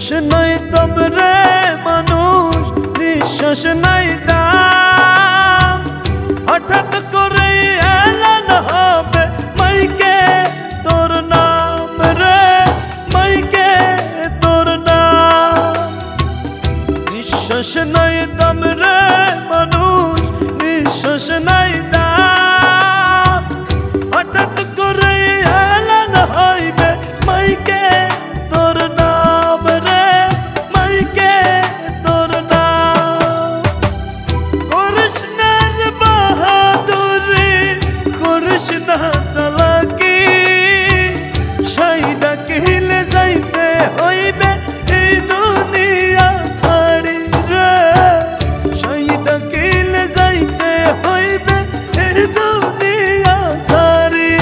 নিঃশ্বাস নাই দম রে মানুষ, নিঃশ্বাস নাই দাম। হঠাৎ করে এলান হবে মাইকে তোর নাম রে, মাইকে তোর নাম। নিঃশ্বাস নাই দম রে মানুষ, নিঃশ্বাস নাই দাম। হঠাৎ করে এলান হইবে মাইকে তোর নাম রে, মাইকে তোর নাম। করিস না রে বাহাদুরি, করিস না চালাকি, সাই ডাকিলে যাইতে হইবে এই দুনিয়া ছাড়ি রে, সাই ডাকিলে যাইতে হইবে এই দুনিয়া ছাড়ি।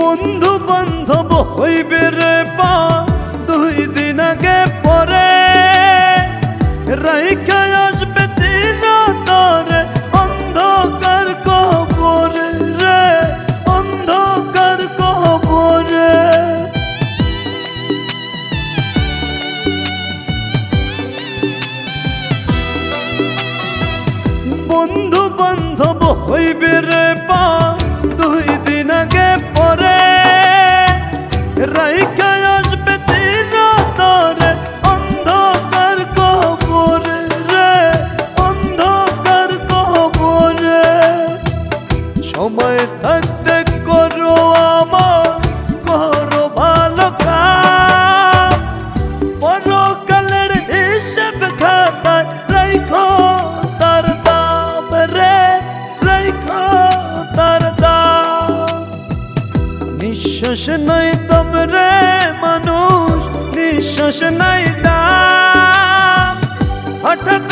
বন্ধু বান্ধব হইবে রে পা দুই দিন আগে পরে, রাইখা আসবে চিরতরে অন্ধকার কবরে রে, অন্ধকার কবরে। বন্ধু বান্ধব হইবে রে পা দুই দিন আগে পরে, রাইখা আসবে চিরতরে অন্ধকার কবরে রে, অন্ধকার কবরে। সময় থাকতে করো আমার, করো ভালো কাজ, পরকালের হিসেব খাতায় রাইখো তার দাম রে, রাইখো তার দাম। নিঃশ্বাস নাই দম রে মানুষ, নিঃশ্বাস নাই দাম। হঠাৎ